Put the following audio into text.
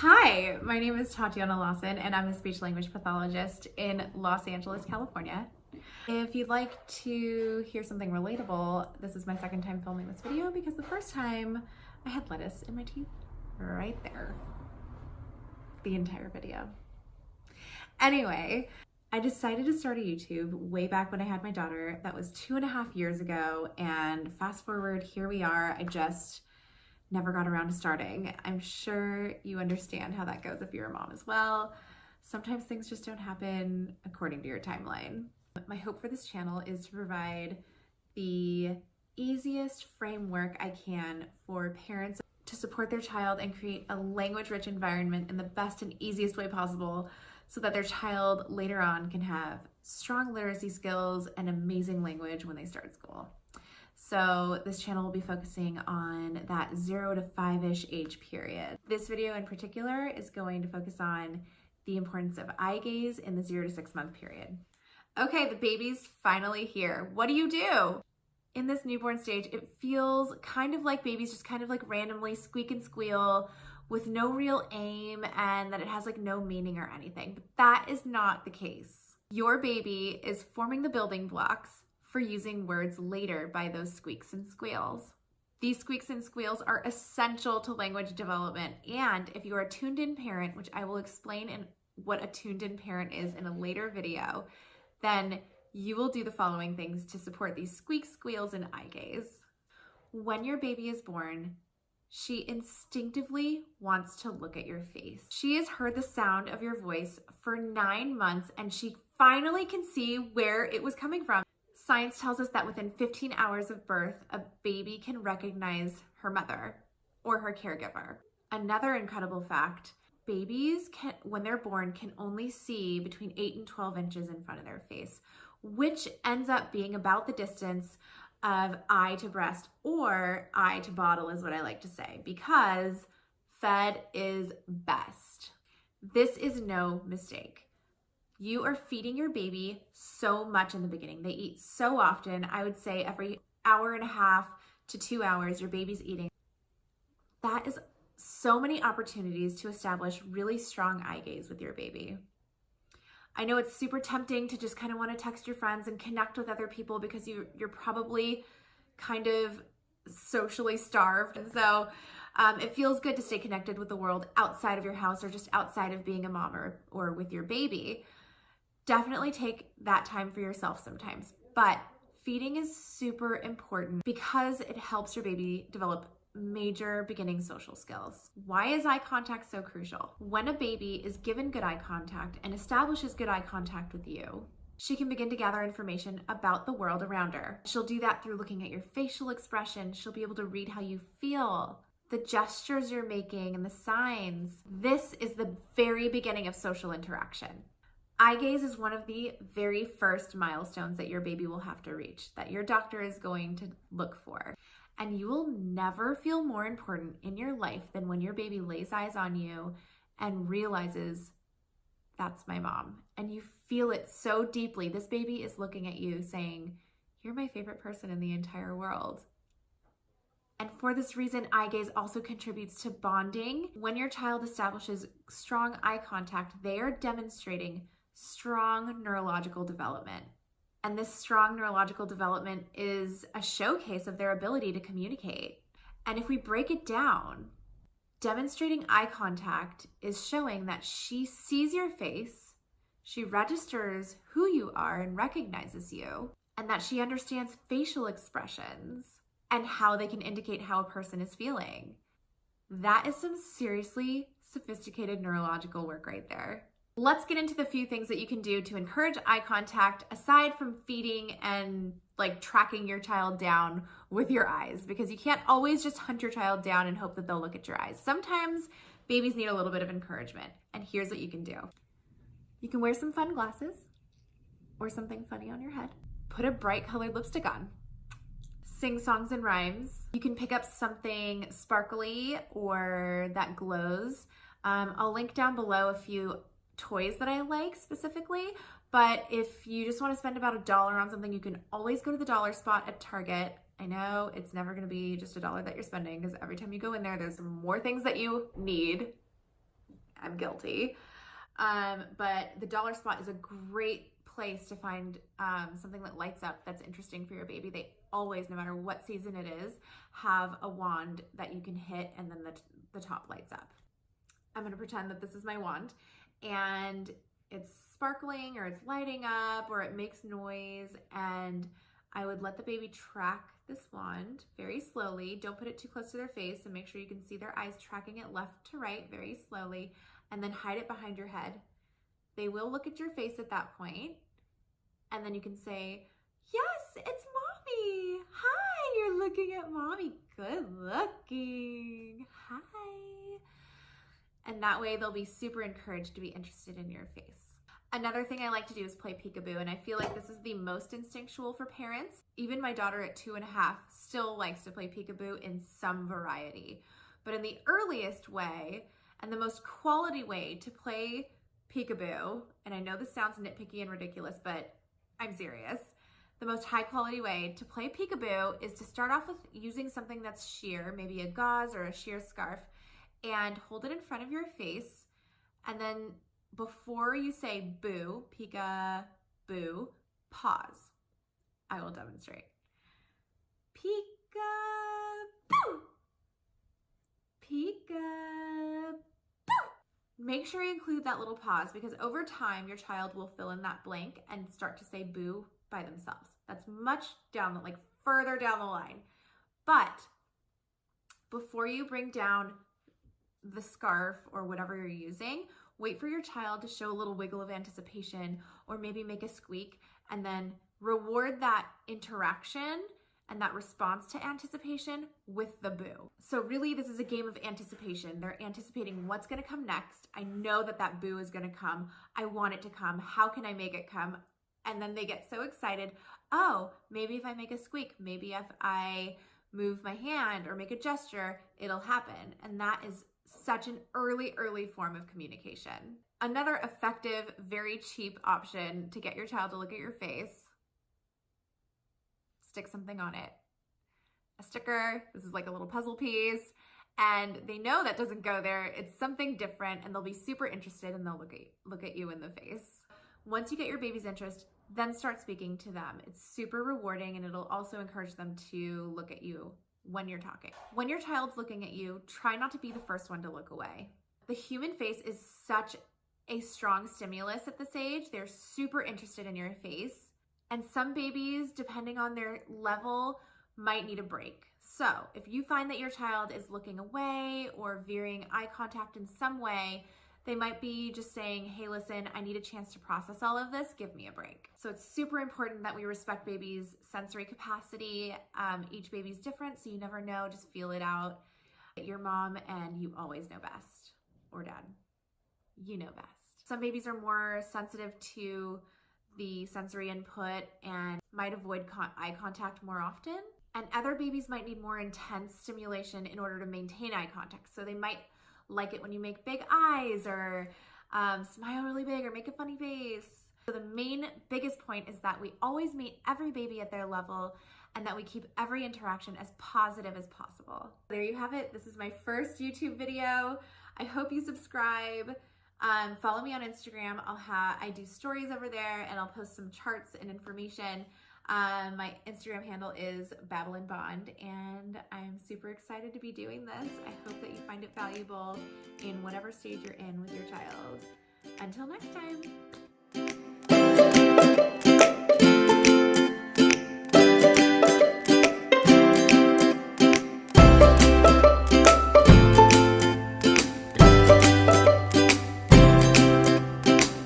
Hi, my name is Tatiana Lawson and I'm a speech language pathologist in Los Angeles, California. If you'd like to hear something relatable, this is my second time filming this video because the first time I had lettuce in my teeth right there. The entire video. Anyway, I decided to start a YouTube way back when I had my daughter. That was 2.5 years ago, and fast forward, here we are. I just never got around to starting. I'm sure you understand how that goes if you're a mom as well. Sometimes things just don't happen according to your timeline. My hope for this channel is to provide the easiest framework I can for parents to support their child and create a language-rich environment in the best and easiest way possible so that their child later on can have strong literacy skills and amazing language when they start school. So this channel will be focusing on that 0 to 5-ish age period. This video in particular is going to focus on the importance of eye gaze in the 0 to 6 month period. Okay, the baby's finally here. What do you do? In this newborn stage, it feels kind of like babies just kind of like randomly squeak and squeal with no real aim and that it has like no meaning or anything. But that is not the case. Your baby is forming the building blocks for using words later by those squeaks and squeals. These squeaks and squeals are essential to language development, and if you are a tuned-in parent, which I will explain in what a tuned-in parent is in a later video, then you will do the following things to support these squeaks, squeals, and eye gaze. When your baby is born, she instinctively wants to look at your face. She has heard the sound of your voice for 9 months, and she finally can see where it was coming from. Science tells us that within 15 hours of birth, a baby can recognize her mother or her caregiver. Another incredible fact, babies can, when they're born, can only see between 8 and 12 inches in front of their face, which ends up being about the distance of eye to breast or eye to bottle is what I like to say, because fed is best. This is no mistake. You are feeding your baby so much in the beginning. They eat so often. I would say every 1.5 hours to 2 hours, your baby's eating. That is so many opportunities to establish really strong eye gaze with your baby. I know it's super tempting to just kind of want to text your friends and connect with other people because you're probably kind of socially starved. And so it feels good to stay connected with the world outside of your house or just outside of being a mom or with your baby. Definitely take that time for yourself sometimes, but feeding is super important because it helps your baby develop major beginning social skills. Why is eye contact so crucial? When a baby is given good eye contact and establishes good eye contact with you, she can begin to gather information about the world around her. She'll do that through looking at your facial expression. She'll be able to read how you feel, the gestures you're making, and the signs. This is the very beginning of social interaction. Eye gaze is one of the very first milestones that your baby will have to reach, that your doctor is going to look for. And you will never feel more important in your life than when your baby lays eyes on you and realizes, that's my mom. And you feel it so deeply. This baby is looking at you saying, you're my favorite person in the entire world. And for this reason, eye gaze also contributes to bonding. When your child establishes strong eye contact, they are demonstrating strong neurological development. And this strong neurological development is a showcase of their ability to communicate. And if we break it down, demonstrating eye contact is showing that she sees your face, she registers who you are and recognizes you, and that she understands facial expressions and how they can indicate how a person is feeling. That is some seriously sophisticated neurological work right there. Let's get into the few things that you can do to encourage eye contact aside from feeding and like tracking your child down with your eyes, because you can't always just hunt your child down and hope that they'll look at your eyes. Sometimes babies need a little bit of encouragement, and here's what you can do. You can wear some fun glasses or something funny on your head. Put a bright colored lipstick on. Sing songs and rhymes. You can pick up something sparkly or that glows. I'll link down below a few toys that I like specifically, but if you just want to spend about $1 on something, you can always go to the dollar spot at Target. I know it's never going to be just $1 that you're spending because every time you go in there, there's more things that you need. I'm guilty. But the dollar spot is a great place to find something that lights up that's interesting for your baby. They always, no matter what season it is, have a wand that you can hit and then the top lights up. I'm gonna pretend that this is my wand and it's sparkling or it's lighting up or it makes noise, and I would let the baby track this wand very slowly. Don't put it too close to their face, and make sure you can see their eyes tracking it left to right very slowly, and then hide it behind your head. They will look at your face at that point, and then you can say, yes, it's mommy. Hi, you're looking at mommy. Good looking. Hi. And that way they'll be super encouraged to be interested in your face. Another thing I like to do is play peekaboo, and I feel like this is the most instinctual for parents. Even my daughter at 2.5 still likes to play peekaboo in some variety. But in the earliest way and the most quality way to play peekaboo, and I know this sounds nitpicky and ridiculous, but I'm serious. The most high quality way to play peekaboo is to start off with using something that's sheer, maybe a gauze or a sheer scarf, and hold it in front of your face, and then before you say boo, peek-a-boo, pause. I will demonstrate. Peek-a-boo! Peek-a-boo! Make sure you include that little pause, because over time your child will fill in that blank and start to say boo by themselves. That's much down, like further down the line. But before you bring down the scarf or whatever you're using, wait for your child to show a little wiggle of anticipation or maybe make a squeak, and then reward that interaction and that response to anticipation with the boo. So really this is a game of anticipation. They're anticipating what's gonna come next. I know that that boo is gonna come. I want it to come. How can I make it come? And then they get so excited. Oh, maybe if I make a squeak, maybe if I move my hand or make a gesture, it'll happen. And that is such an early form of communication. Another effective, very cheap option to get your child to look at your face, stick something on it. A sticker, this is like a little puzzle piece, and they know that doesn't go there. It's something different, and they'll be super interested, and they'll look at you in the face. Once you get your baby's interest, then start speaking to them. It's super rewarding, and it'll also encourage them to look at you when you're talking. When your child's looking at you, try not to be the first one to look away. The human face is such a strong stimulus at this age. They're super interested in your face. And some babies, depending on their level, might need a break. So if you find that your child is looking away or veering eye contact in some way, they might be just saying, hey, listen, I need a chance to process all of this. Give me a break. So it's super important that we respect babies' sensory capacity. Each baby's different, so you never know. Just feel it out. You're mom, and you always know best. Or dad, you know best. Some babies are more sensitive to the sensory input and might avoid eye contact more often. And other babies might need more intense stimulation in order to maintain eye contact. So they might like it when you make big eyes or smile really big or make a funny face. So the biggest point is that we always meet every baby at their level and that we keep every interaction as positive as possible. There you have it. This is my first YouTube video. I hope you subscribe. Follow me on Instagram. I do stories over there, and I'll post some charts and information. My Instagram handle is Babble and Bond, and I'm super excited to be doing this. I hope that you find it valuable in whatever stage you're in with your child. Until next time.